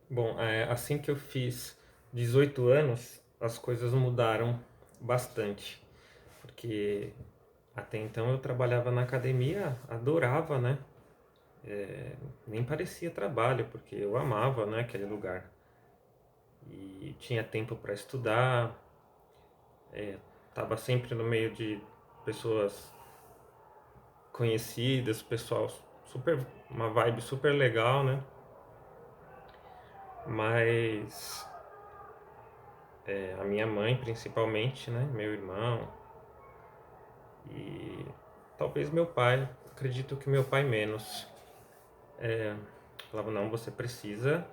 Bom, assim que eu fiz 18 anos, as coisas mudaram bastante, porque até então eu trabalhava na academia, adorava, né? Nem parecia trabalho, porque eu amava, né, aquele lugar. E tinha tempo para estudar, estava sempre no meio de pessoas conhecidas, pessoal super, uma vibe super legal, né? Mas a minha mãe principalmente, né, meu irmão e talvez meu pai, acredito que meu pai menos, falava, não, você precisa,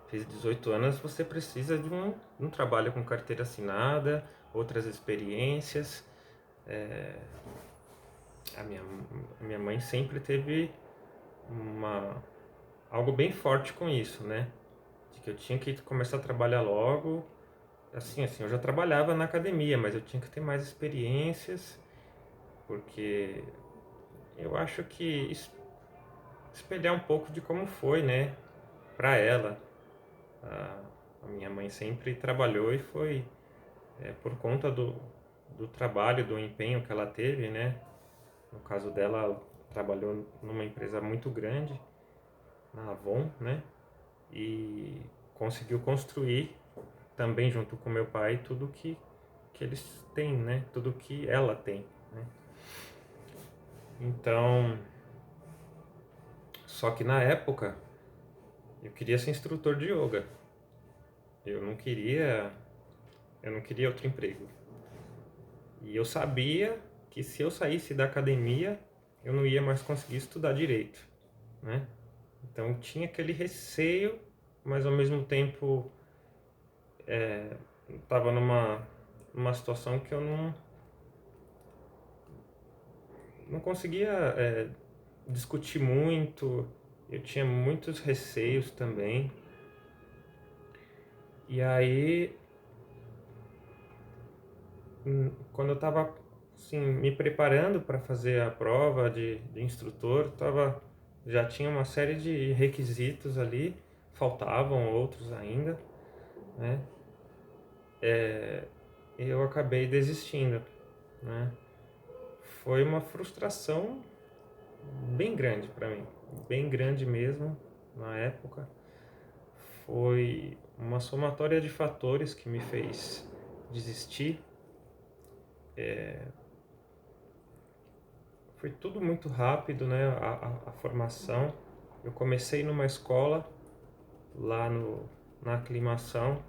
fiz 18 anos, você precisa de um trabalho com carteira assinada, outras experiências. A minha, a minha mãe sempre teve uma, algo bem forte com isso, né? De que eu tinha que começar a trabalhar logo. Assim, eu já trabalhava na academia, mas eu tinha que ter mais experiências, porque eu acho que espelhar um pouco de como foi, né, para ela. A minha mãe sempre trabalhou e foi por conta do trabalho, do empenho que ela teve, né? No caso dela, ela trabalhou numa empresa muito grande, na Avon, né? E conseguiu construir também junto com meu pai tudo que eles têm, né? Tudo que ela tem, né? Então, só que na época eu queria ser instrutor de yoga. Eu não queria, eu não queria outro emprego. E eu sabia que se eu saísse da academia, eu não ia mais conseguir estudar direito, né? Então tinha aquele receio, mas ao mesmo tempo estava numa situação que eu não conseguia discutir muito, eu tinha muitos receios também. E aí, quando eu estava assim, me preparando para fazer a prova de instrutor, já tinha uma série de requisitos ali, faltavam outros ainda, né? E eu acabei desistindo, né? Foi uma frustração bem grande para mim, bem grande mesmo na época. Foi uma somatória de fatores que me fez desistir. Foi tudo muito rápido, né? A formação. Eu comecei numa escola lá na aclimação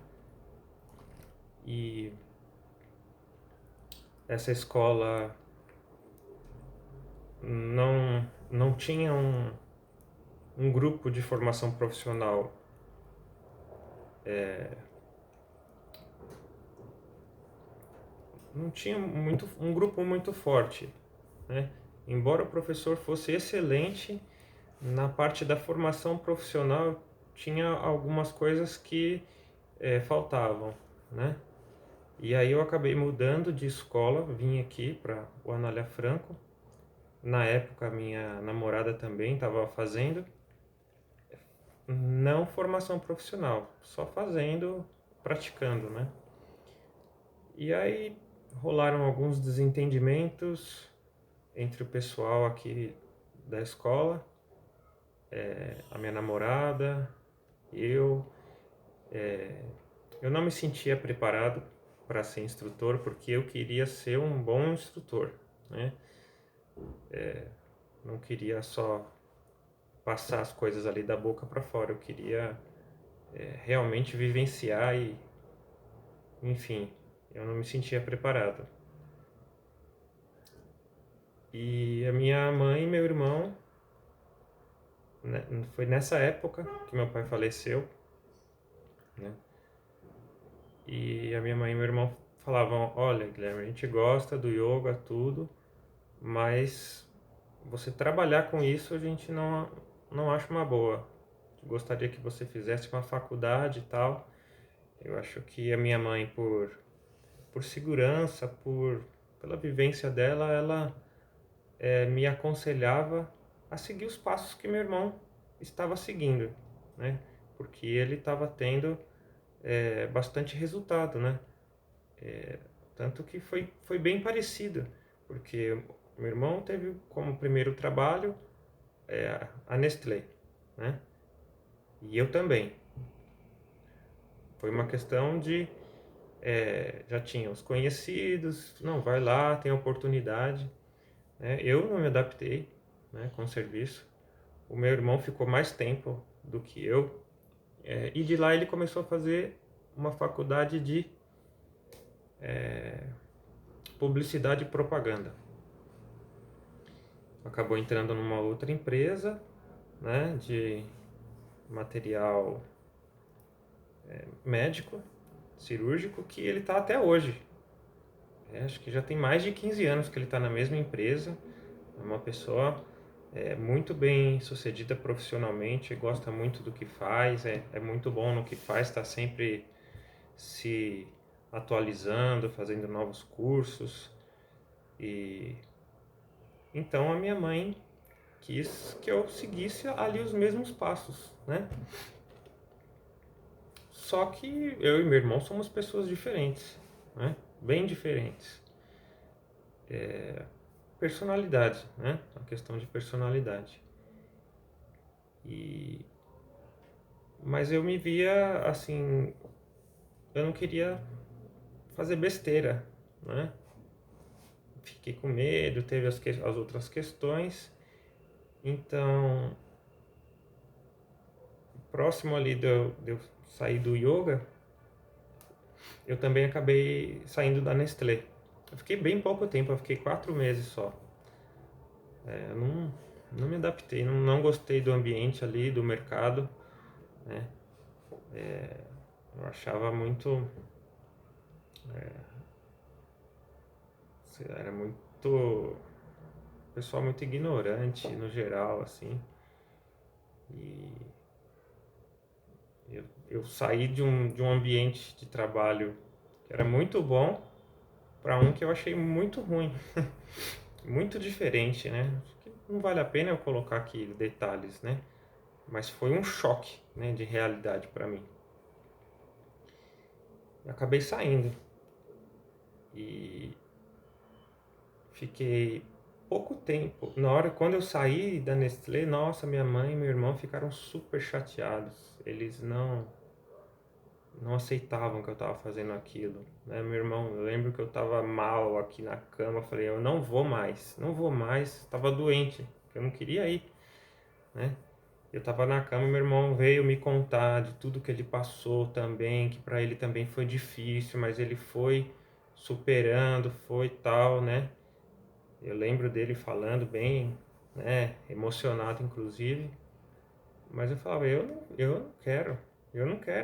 e essa escola não tinha um grupo de formação profissional, não tinha um grupo muito forte, né? Embora o professor fosse excelente na parte da formação profissional, tinha algumas coisas que faltavam, né? E aí eu acabei mudando de escola, vim aqui para o Anália Franco. Na época minha namorada também estava fazendo, não formação profissional, só fazendo, praticando, né? E aí rolaram alguns desentendimentos entre o pessoal aqui da escola, a minha namorada, eu. Eu não me sentia preparado para ser instrutor porque eu queria ser um bom instrutor, né? Não queria só passar as coisas ali da boca para fora, eu queria realmente vivenciar e, enfim, eu não me sentia preparado. E a minha mãe e meu irmão, né, foi nessa época que meu pai faleceu, né? E a minha mãe e meu irmão falavam: olha, Guilherme, a gente gosta do yoga, tudo, mas você trabalhar com isso a gente não acha uma boa. Gostaria que você fizesse uma faculdade e tal. Eu acho que a minha mãe, por segurança, pela vivência dela, ela me aconselhava a seguir os passos que meu irmão estava seguindo, né? porque ele estava tendo bastante resultado, né? Tanto que foi bem parecido, porque meu irmão teve como primeiro trabalho a Nestlé, né? E eu também. Foi uma questão de já tinha os conhecidos, não, vai lá, tem oportunidade, né? Eu não me adaptei, né, com o serviço. O meu irmão ficou mais tempo do que eu, e de lá ele começou a fazer uma faculdade de publicidade e propaganda. Acabou entrando numa outra empresa, né, de material médico, cirúrgico, que ele está até hoje. Acho que já tem mais de 15 anos que ele está na mesma empresa. É uma pessoa muito bem sucedida profissionalmente, gosta muito do que faz, é muito bom no que faz, está sempre se atualizando, fazendo novos cursos. E então a minha mãe quis que eu seguisse ali os mesmos passos, né? Só que eu e meu irmão somos pessoas diferentes, né? Bem diferentes. Personalidade, né? A questão de personalidade. Mas eu me via assim, eu não queria fazer besteira, né? Fiquei com medo, teve as outras questões. Então, próximo ali de eu sair do yoga, eu também acabei saindo da Nestlé. Eu fiquei bem pouco tempo, eu fiquei 4 meses só. Eu não me adaptei, não gostei do ambiente ali, do mercado, né? Eu achava muito, era muito, pessoal muito ignorante no geral, assim. E eu saí de um ambiente de trabalho que era muito bom para um que eu achei muito ruim, muito diferente, né? Acho que não vale a pena eu colocar aqui detalhes, né? Mas foi um choque, né, de realidade para mim. Eu acabei saindo e fiquei pouco tempo. Na hora quando eu saí da Nestlé, nossa, minha mãe e meu irmão ficaram super chateados. Eles não aceitavam que eu estava fazendo aquilo, né? Meu irmão, eu lembro que eu estava mal aqui na cama, eu falei, eu não vou mais, estava doente, eu não queria ir, né? Eu estava na cama, meu irmão veio me contar de tudo que ele passou também, que para ele também foi difícil, mas ele foi superando, foi tal, né? Eu lembro dele falando bem, né, emocionado inclusive, mas eu falava, eu não quero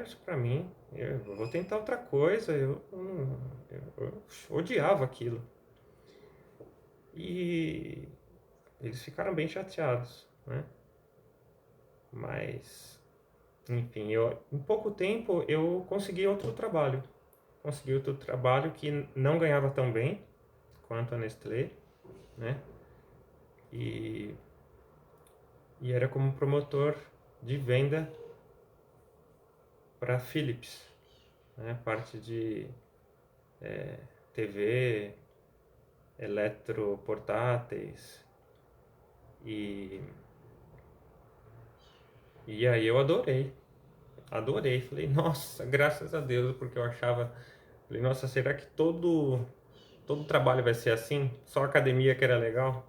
isso pra mim, eu vou tentar outra coisa, eu odiava aquilo. E eles ficaram bem chateados, né? Mas, enfim, em pouco tempo eu consegui outro trabalho que não ganhava tão bem quanto a Nestlé, né? E, e era como promotor de venda para Philips, né? Parte de TV, eletroportáteis. E, e aí eu adorei. Falei, nossa, graças a Deus, porque eu achava, falei, nossa, será que todo trabalho vai ser assim? Só academia que era legal?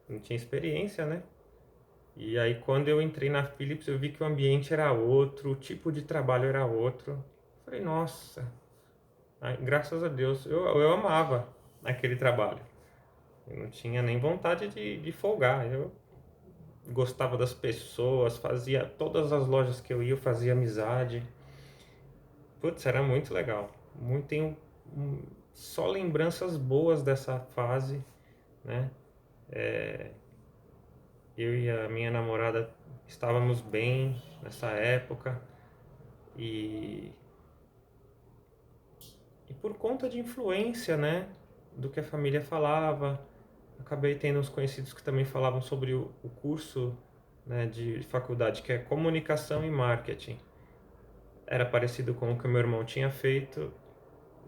Não tinha experiência, né? E aí quando eu entrei na Philips, eu vi que o ambiente era outro, o tipo de trabalho era outro. Falei, nossa, ai, graças a Deus, eu amava aquele trabalho. Eu não tinha nem vontade de folgar. Eu gostava das pessoas, fazia todas as lojas que eu ia, eu fazia amizade. Putz, era muito legal. Tenho só lembranças boas dessa fase, né? Eu e a minha namorada estávamos bem nessa época e, e por conta de influência, né, do que a família falava, acabei tendo uns conhecidos que também falavam sobre o curso, né, de faculdade, que é comunicação e marketing. era parecido com o que o meu irmão tinha feito.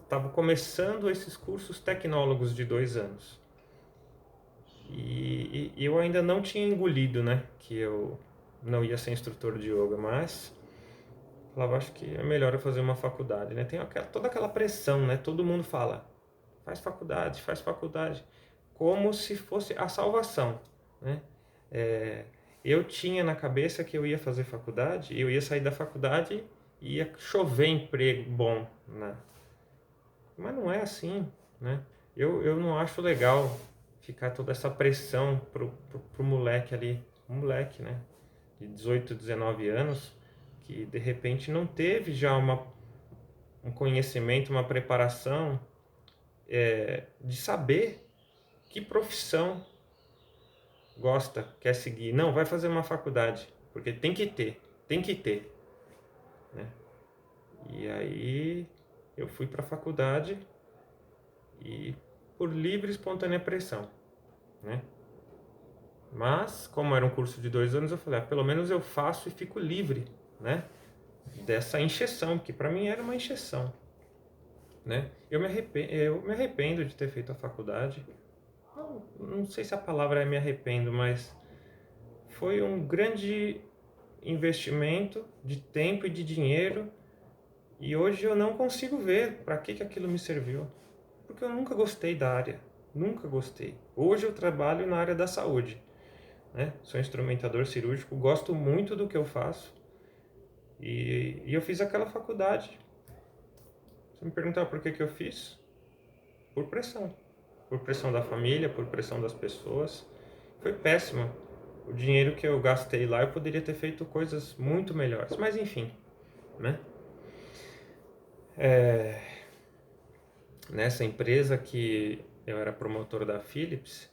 Estava começando esses cursos tecnólogos de 2 anos. E eu ainda não tinha engolido, né, que eu não ia ser instrutor de yoga, mas falava, acho que é melhor eu fazer uma faculdade, né? Tem toda aquela pressão, né? Todo mundo fala, faz faculdade, como se fosse a salvação, né? É, eu tinha na cabeça que eu ia fazer faculdade, eu ia sair da faculdade e ia chover emprego bom, né? Mas não é assim, né? Eu não acho legal ficar toda essa pressão pro moleque ali, um moleque, né? De 18, 19 anos, que de repente não teve já um conhecimento, uma preparação de saber que profissão gosta, quer seguir. Não, vai fazer uma faculdade, porque tem que ter, né? E aí eu fui para a faculdade e por livre e espontânea pressão, né? Mas, como era um curso de 2 anos, eu falei, pelo menos eu faço e fico livre, né? Dessa encheção, que para mim era uma encheção, né? Eu me arrependo de ter feito a faculdade. Não sei se a palavra é me arrependo, mas foi um grande investimento de tempo e de dinheiro, e hoje eu não consigo ver para que aquilo me serviu, porque eu nunca gostei da área, nunca gostei. Hoje eu trabalho na área da saúde, né? Sou instrumentador cirúrgico, gosto muito do que eu faço, e eu fiz aquela faculdade. Se me perguntar por que eu fiz, por pressão. Por pressão da família, por pressão das pessoas. Foi péssimo. O dinheiro que eu gastei lá, eu poderia ter feito coisas muito melhores. Mas enfim, né? Nessa empresa que eu era promotor da Philips,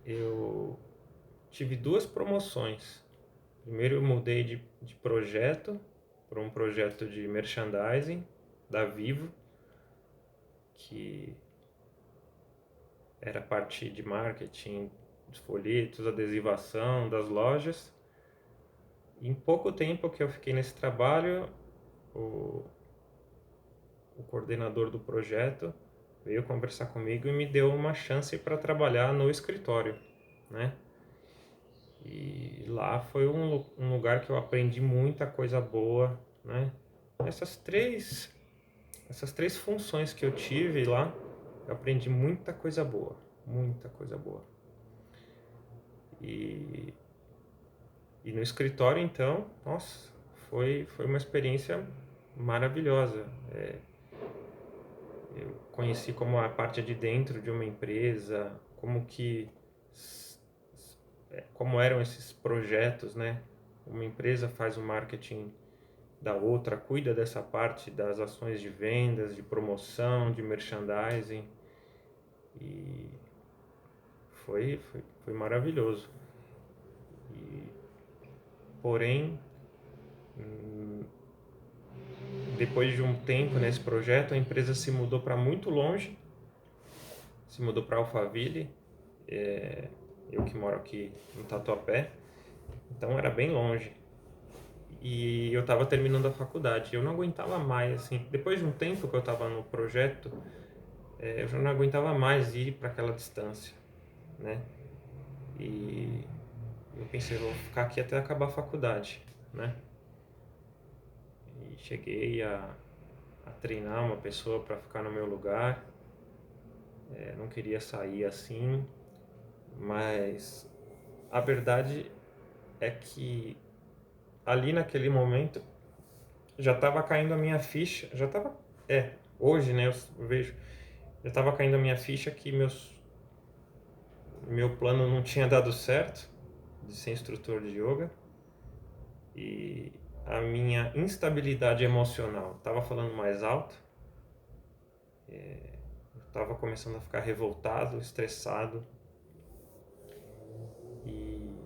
eu tive 2 promoções. Primeiro eu mudei de projeto para um projeto de merchandising da Vivo, que era parte de marketing, dos folhetos, adesivação das lojas. Em pouco tempo que eu fiquei nesse trabalho, o, o coordenador do projeto veio conversar comigo e me deu uma chance para trabalhar no escritório, né? E lá foi um lugar que eu aprendi muita coisa boa, né? Essas três funções que eu tive lá, eu aprendi muita coisa boa, muita coisa boa. E no escritório, então, nossa, foi uma experiência maravilhosa. Eu conheci como a parte de dentro de uma empresa, como eram esses projetos, né? Uma empresa faz o marketing da outra, cuida dessa parte das ações de vendas, de promoção, de merchandising, e foi maravilhoso. E, porém, depois de um tempo nesse projeto, a empresa se mudou para muito longe, se mudou para Alphaville, eu que moro aqui no Tatuapé, então era bem longe. E eu estava terminando a faculdade, eu não aguentava mais, assim, depois de um tempo que eu estava no projeto, eu já não aguentava mais ir para aquela distância, né? E eu pensei, vou ficar aqui até acabar a faculdade, né? E cheguei a treinar uma pessoa para ficar no meu lugar, não queria sair assim, mas a verdade é que ali naquele momento já estava caindo a minha ficha, hoje, né, eu vejo, já estava caindo a minha ficha que meu plano não tinha dado certo de ser instrutor de yoga, e a minha instabilidade emocional estava falando mais alto, eu estava começando a ficar revoltado, estressado, e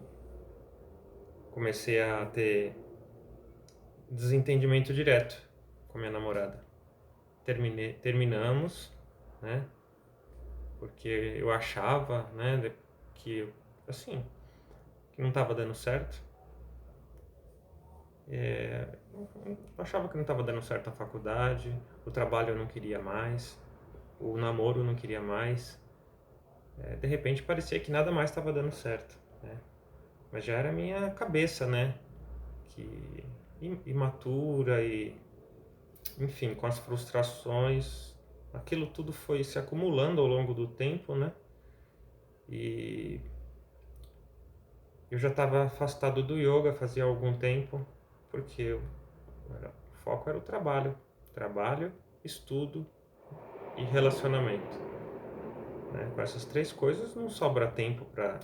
comecei a ter desentendimento direto com minha namorada. Terminamos, né? Porque eu achava, né, que assim, que não estava dando certo. Eu achava que não estava dando certo a faculdade, o trabalho eu não queria mais, o namoro eu não queria mais. De repente parecia que nada mais estava dando certo, né? Mas já era a minha cabeça, né? Que imatura e, enfim, com as frustrações, aquilo tudo foi se acumulando ao longo do tempo, né? E eu já estava afastado do yoga fazia algum tempo, porque o foco era o trabalho, estudo e relacionamento, né? Com essas três coisas não sobra tempo para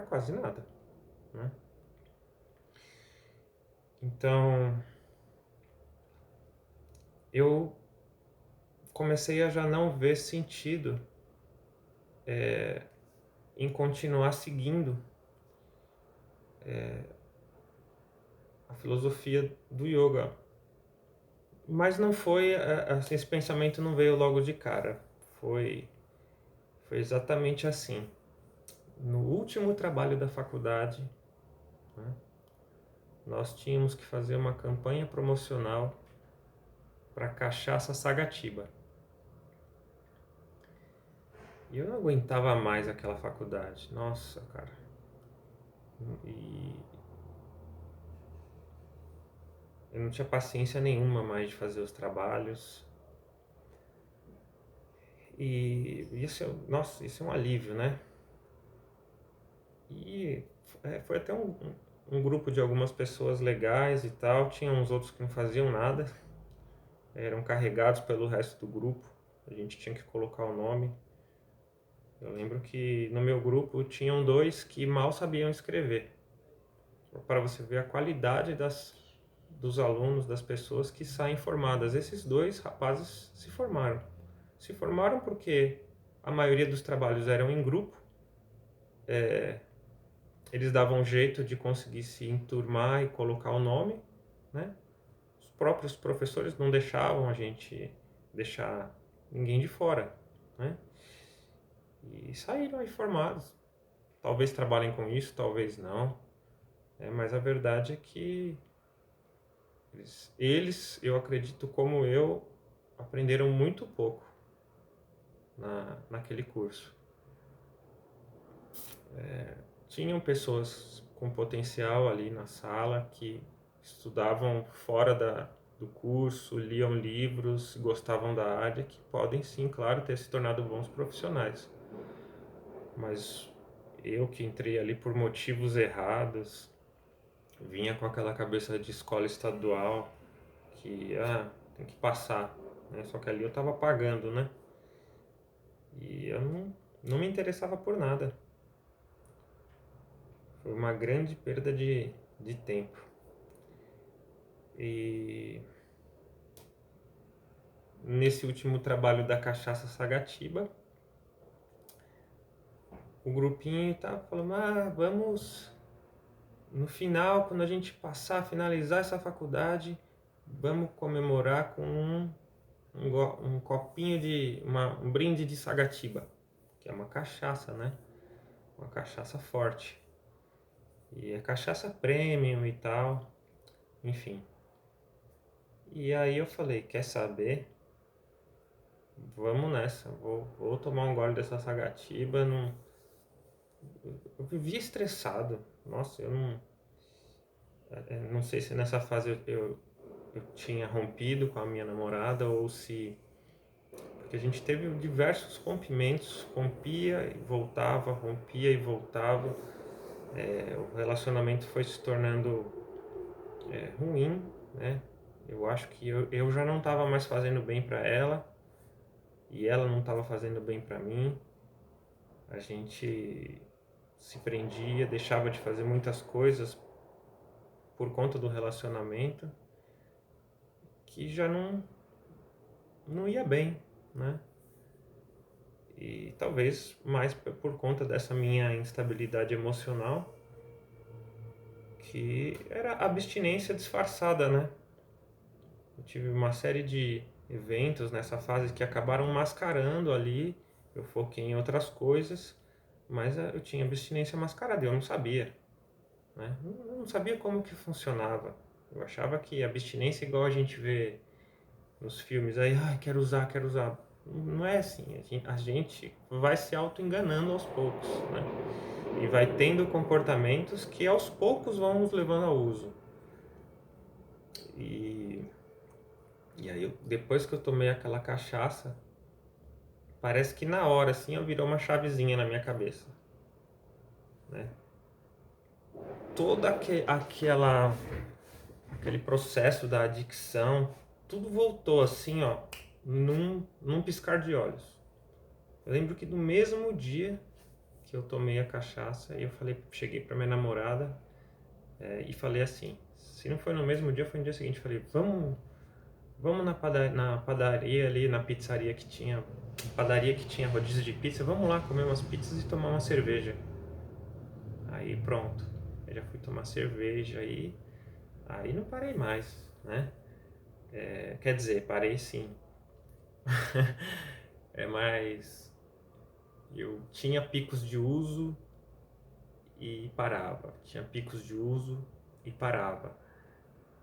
quase nada, né? Então eu comecei a já não ver sentido em continuar seguindo a filosofia do yoga. Mas não foi, assim, esse pensamento não veio logo de cara. Foi, foi exatamente assim. No último trabalho da faculdade, né, nós tínhamos que fazer uma campanha promocional para cachaça Sagatiba. E eu não aguentava mais aquela faculdade. Nossa, cara. E eu não tinha paciência nenhuma mais de fazer os trabalhos. E nossa, isso é um alívio, né? E foi até um grupo de algumas pessoas legais e tal. Tinha uns outros que não faziam nada. Eram carregados pelo resto do grupo. A gente tinha que colocar o nome. Eu lembro que no meu grupo tinham dois que mal sabiam escrever. Para você ver a qualidade dos alunos, das pessoas que saem formadas. Esses dois rapazes se formaram. Se formaram porque a maioria dos trabalhos eram em grupo. Eles davam um jeito de conseguir se enturmar e colocar o nome, né? Os próprios professores não deixavam a gente deixar ninguém de fora, né? E saíram aí formados. Talvez trabalhem com isso, talvez não. Mas a verdade é que eu acredito como eu, aprenderam muito pouco naquele curso. Tinham pessoas com potencial ali na sala que estudavam fora do curso, liam livros, gostavam da área, que podem sim, claro, ter se tornado bons profissionais. Mas eu que entrei ali por motivos errados, vinha com aquela cabeça de escola estadual, que tem que passar, né? Só que ali eu estava pagando, né? E eu não me interessava por nada. Foi uma grande perda de tempo. E nesse último trabalho da cachaça Sagatiba, o grupinho tá falando, vamos no final, quando a gente finalizar essa faculdade, vamos comemorar com um copinho um brinde de Sagatiba, que é uma cachaça, né? Uma cachaça forte. E é cachaça premium e tal, enfim. E aí eu falei, quer saber? Vamos nessa, vou tomar um gole dessa Sagatiba. Eu vivia estressado. Nossa, eu não sei se nessa fase eu tinha rompido com a minha namorada ou se... Porque a gente teve diversos rompimentos, rompia e voltava, rompia e voltava. O relacionamento foi se tornando ruim, né? Eu acho que eu já não estava mais fazendo bem para ela e ela não estava fazendo bem para mim. A gente se prendia, deixava de fazer muitas coisas por conta do relacionamento que já não ia bem, né? E talvez mais por conta dessa minha instabilidade emocional, que era abstinência disfarçada, né? Eu tive uma série de eventos nessa fase que acabaram mascarando ali, eu foquei em outras coisas, mas eu tinha abstinência mascarada, eu não sabia. né? Eu não sabia como que funcionava. Eu achava que abstinência é igual a gente vê nos filmes aí, ai, quero usar, quero usar. Não é assim, a gente vai se auto-enganando aos poucos, né? E vai tendo comportamentos que aos poucos vão nos levando ao uso. E, e aí, depois que eu tomei aquela cachaça, parece que na hora, assim, virou uma chavezinha na minha cabeça, né? Todo aquele processo da adicção, tudo voltou assim, ó, num piscar de olhos. Eu lembro que no mesmo dia que eu tomei a cachaça, eu cheguei pra minha namorada e falei assim, se não foi no mesmo dia, foi no dia seguinte, falei, vamos na padaria ali, na pizzaria que tinha, padaria que tinha rodízio de pizza, vamos lá comer umas pizzas e tomar uma cerveja. Aí pronto, eu já fui tomar cerveja aí não parei mais, né? Quer dizer, parei sim. Mas eu tinha picos de uso e parava. Tinha picos de uso e parava.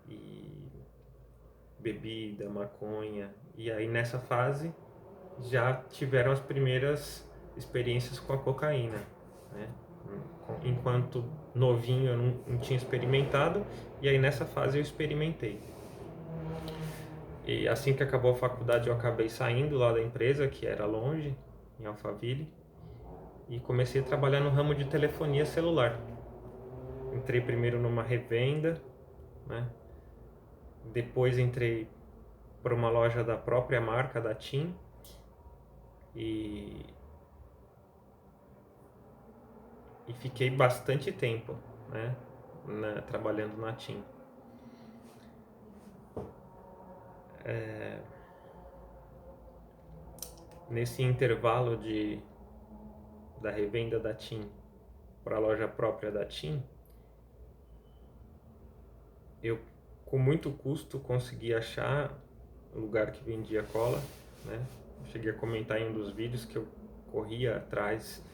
E bebida, maconha. E aí nessa fase já tiveram as primeiras experiências com a cocaína, né? Enquanto novinho eu não tinha experimentado, e aí nessa fase eu experimentei. E assim que acabou a faculdade eu acabei saindo lá da empresa, que era longe, em Alphaville, e comecei a trabalhar no ramo de telefonia celular. Entrei primeiro numa revenda, né? Depois entrei para uma loja da própria marca, da TIM, e, e fiquei bastante tempo, né? Trabalhando na TIM. Nesse intervalo da revenda da TIM para a loja própria da TIM, eu com muito custo consegui achar o lugar que vendia cola, né? Cheguei a comentar em um dos vídeos que eu corria atrás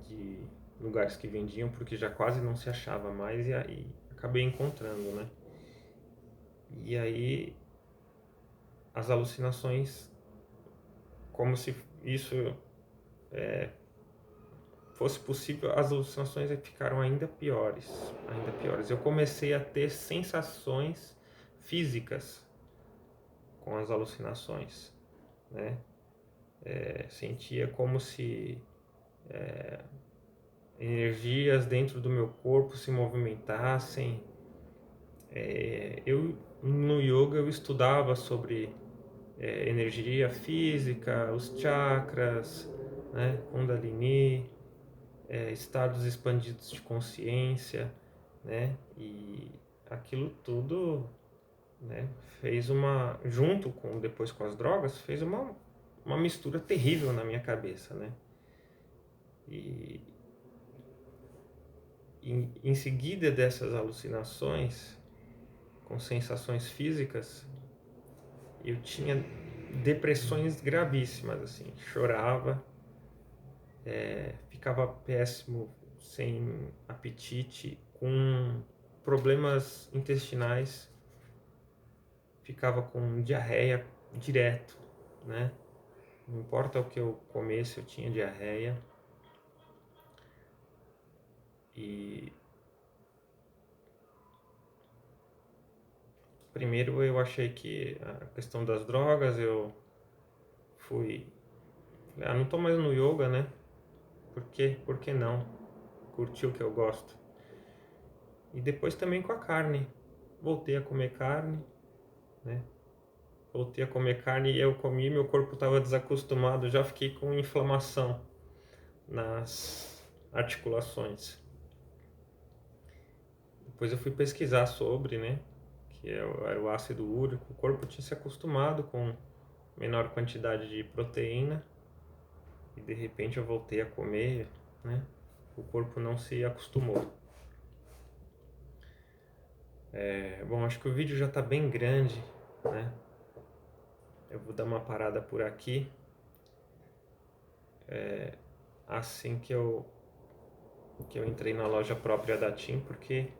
de lugares que vendiam porque já quase não se achava mais, e aí acabei encontrando, né? E aí as alucinações, como se isso fosse possível, as alucinações ficaram ainda piores, ainda piores. Eu comecei a ter sensações físicas com as alucinações, né? Sentia como se energias dentro do meu corpo se movimentassem. Eu no yoga eu estudava sobre energia física, os chakras, né? Kundalini, estados expandidos de consciência, né? E aquilo tudo, né, fez junto com depois com as drogas, fez uma mistura terrível na minha cabeça, né? E em seguida dessas alucinações com sensações físicas, eu tinha depressões gravíssimas, assim, chorava, ficava péssimo, sem apetite, com problemas intestinais, ficava com diarreia direto, né? Não importa o que eu comesse, eu tinha diarreia. E primeiro eu achei que a questão das drogas, eu fui, não tô mais no yoga, né? Por quê? Por que não? Curti o que eu gosto. E depois também com a carne. Voltei a comer carne, né? Voltei a comer carne e eu comi, meu corpo estava desacostumado, já fiquei com inflamação nas articulações. Depois eu fui pesquisar sobre, né? Que era o ácido úrico. O corpo tinha se acostumado com menor quantidade de proteína e de repente eu voltei a comer, né? O corpo não se acostumou. Bom, acho que o vídeo já está bem grande, né? Eu vou dar uma parada por aqui. Assim que eu que eu entrei na loja própria da TIM, porque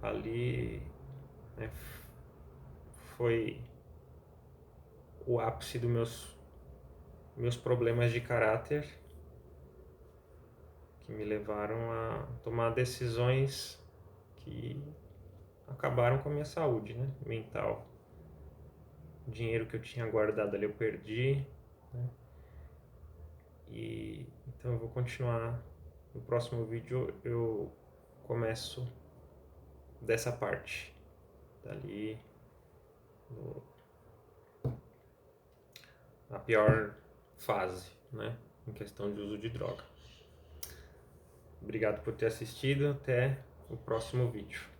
ali, né, foi o ápice dos meus problemas de caráter, que me levaram a tomar decisões que acabaram com a minha saúde, né, mental. O dinheiro que eu tinha guardado ali eu perdi, né? E então eu vou continuar. No próximo vídeo eu começo dessa parte, dali, a pior fase, né, em questão de uso de droga. Obrigado por ter assistido, até o próximo vídeo.